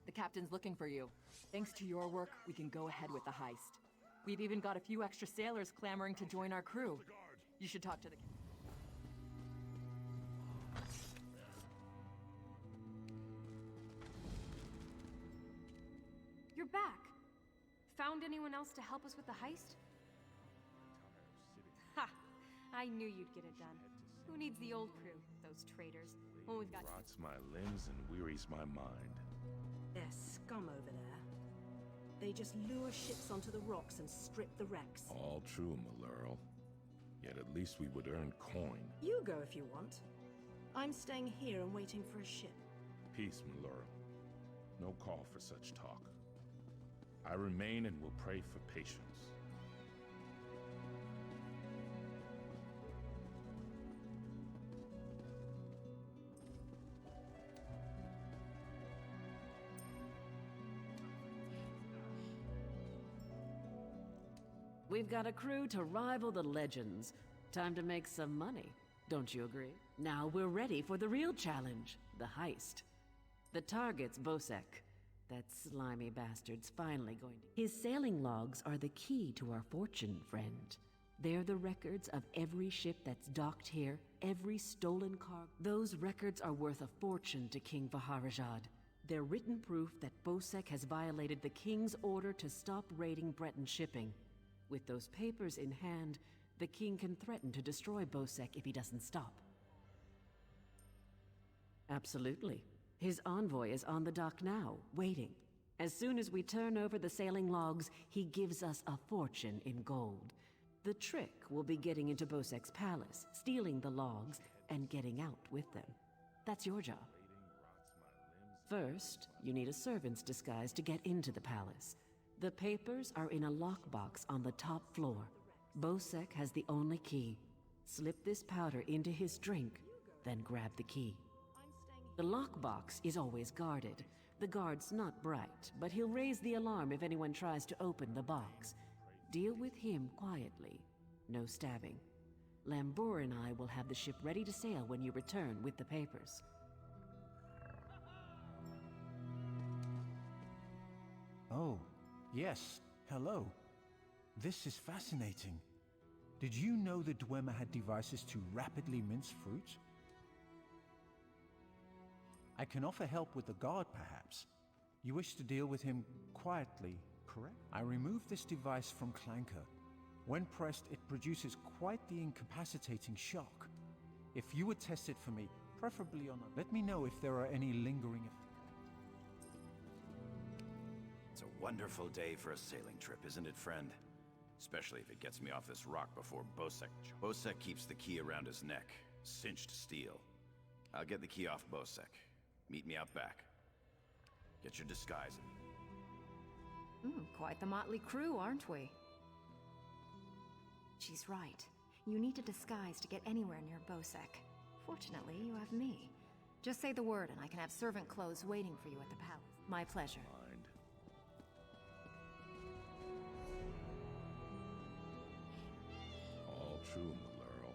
The captain's looking for you. Thanks to your work, we can go ahead with the heist. We've even got a few extra sailors clamoring to join our crew. You should talk to the... You're back! Found anyone else to help us with the heist? Ha! I knew you'd get it done. Who needs the old crew? Those traitors. When we've got... Rots my limbs and wearies my mind. They're scum over there. They just lure ships onto the rocks and strip the wrecks. All true, Malurl. Yet at least we would earn coin. You go if you want. I'm staying here and waiting for a ship. Peace, Malurl. No call for such talk. I remain and will pray for patience. We've got a crew to rival the legends. Time to make some money, don't you agree? Now we're ready for the real challenge, the heist. The target's Bosek. That slimy bastard's finally going to... His sailing logs are the key to our fortune, friend. They're the records of every ship that's docked here, every stolen cargo. Those records are worth a fortune to King Vaharajad. They're written proof that Bosek has violated the king's order to stop raiding Breton shipping. With those papers in hand, the king can threaten to destroy Bosek if he doesn't stop. Absolutely. His envoy is on the dock now, waiting. As soon as we turn over the sailing logs, he gives us a fortune in gold. The trick will be getting into Bosek's palace, stealing the logs, and getting out with them. That's your job. First, you need a servant's disguise to get into the palace. The papers are in a lockbox on the top floor. Bosek has the only key. Slip this powder into his drink, then grab the key. The lockbox is always guarded. The guard's not bright, but he'll raise the alarm if anyone tries to open the box. Deal with him quietly. No stabbing. Lambor and I will have the ship ready to sail when you return with the papers. Oh, yes. Hello. This is fascinating. Did you know the Dwemer had devices to rapidly mince fruit? I can offer help with the guard, perhaps. You wish to deal with him quietly, correct? I removed this device from Clanker. When pressed, it produces quite the incapacitating shock. If you would test it for me, preferably on a... Let me know if there are any lingering effects. It's a wonderful day for a sailing trip, isn't it, friend? Especially if it gets me off this rock before Bosek. Bosek keeps the key around his neck, cinched steel. I'll get the key off Bosek. Meet me out back. Get your disguise. Quite the motley crew, aren't we? She's right. You need a disguise to get anywhere near Bosek. Fortunately, you have me. Just say the word and I can have servant clothes waiting for you at the palace. My pleasure. Mind. All true, Malurl.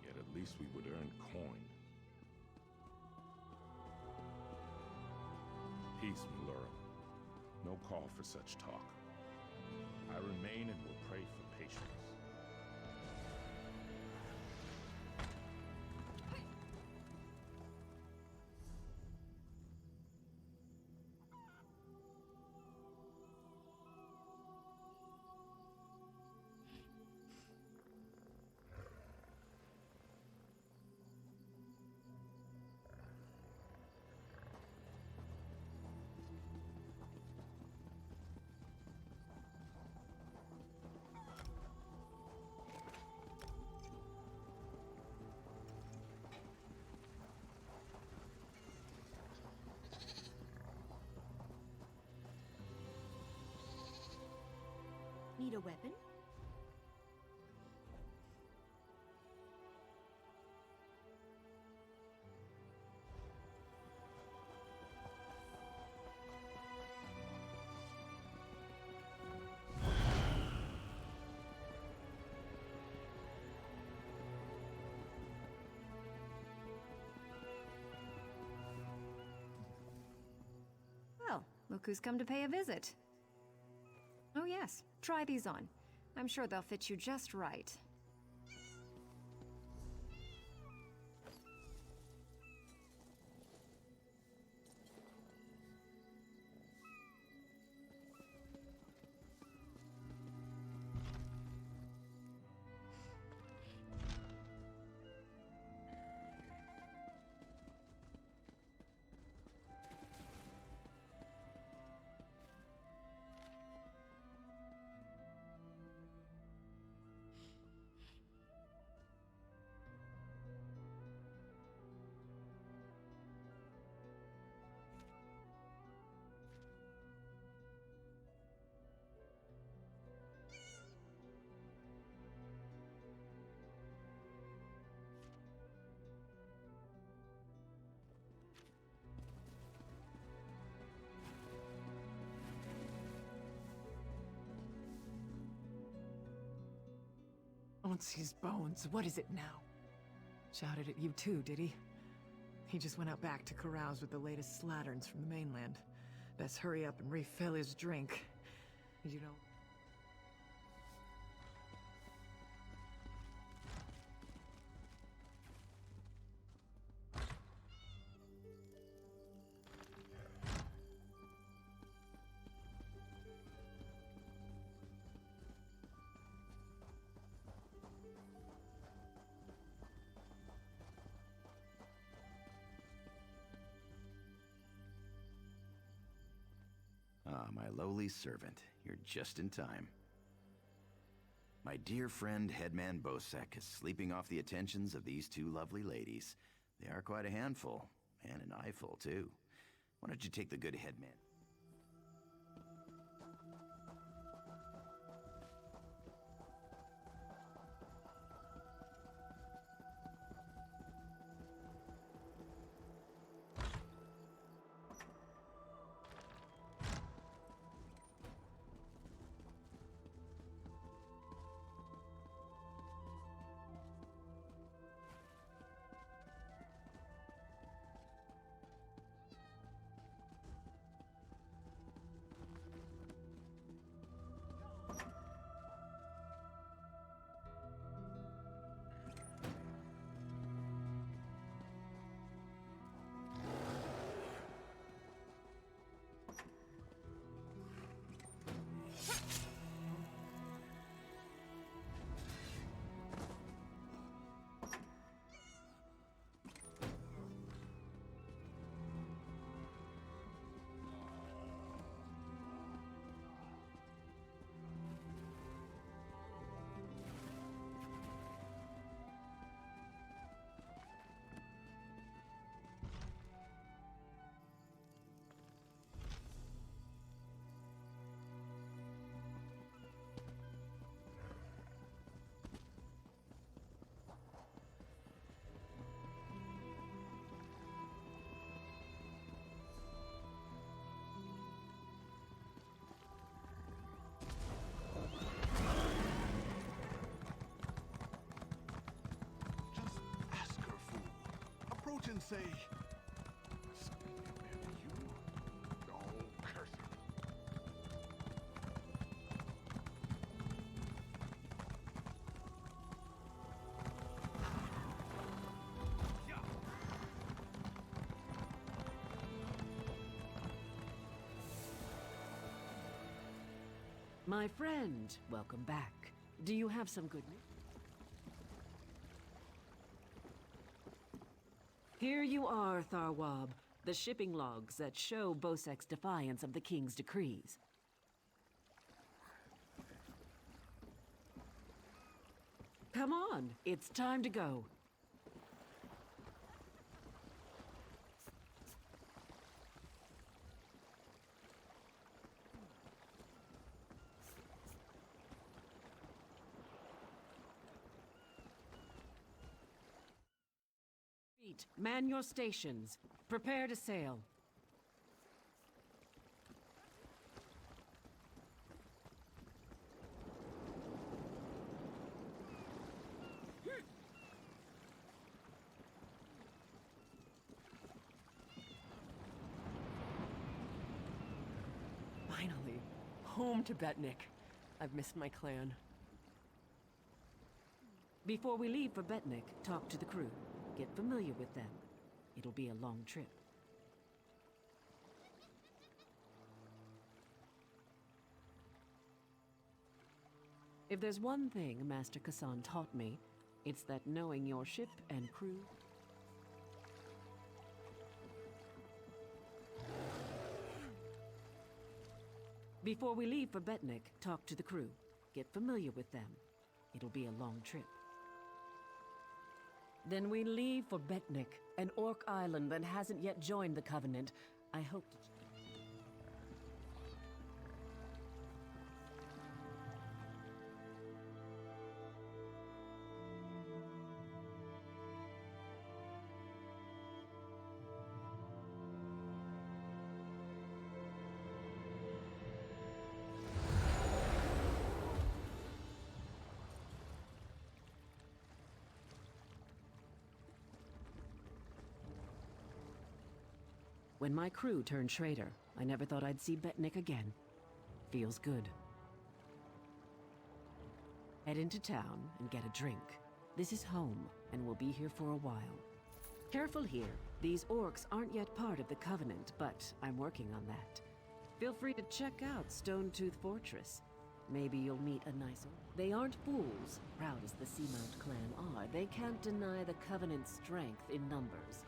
Yet at least we would earn coin. Peace, Malurl. No call for such talk. I remain and will pray for patience. Need a weapon? Well, look who's come to pay a visit. Oh yes, try these on. I'm sure they'll fit you just right. Onsi's bones, what is it now? Shouted at you too, did he? He just went out back to carouse with the latest slatterns from the mainland. Best hurry up and refill his drink. You know... Ah, my lowly servant. You're just in time. My dear friend, Headman Bosek, is sleeping off the attentions of these two lovely ladies. They are quite a handful, and an eyeful, too. Why don't you take the good Headman? And say, you? Oh, curse it. My friend, welcome back. Do you have some good news? Here you are, Tharwab, the shipping logs that show Bosek's defiance of the king's decrees. Come on, it's time to go. Man your stations. Prepare to sail. home to Betnik. I've missed my clan. Before we leave for Betnik, talk to the crew. Get familiar with them. It'll be a long trip. If there's one thing Master Kassan taught me, it's that knowing your ship and crew... Before we leave for Betnik, talk to the crew. Get familiar with them. It'll be a long trip. Then we leave for Betnik, an orc island that hasn't yet joined the Covenant. I hope to... When my crew turned traitor, I never thought I'd see Betnik again. Feels good. Head into town and get a drink. This is home, and we'll be here for a while. Careful here. These orcs aren't yet part of the Covenant, but I'm working on that. Feel free to check out Stonetooth Fortress. Maybe you'll meet a nice orc. They aren't fools. Proud as the Seamount clan are, they can't deny the Covenant's strength in numbers.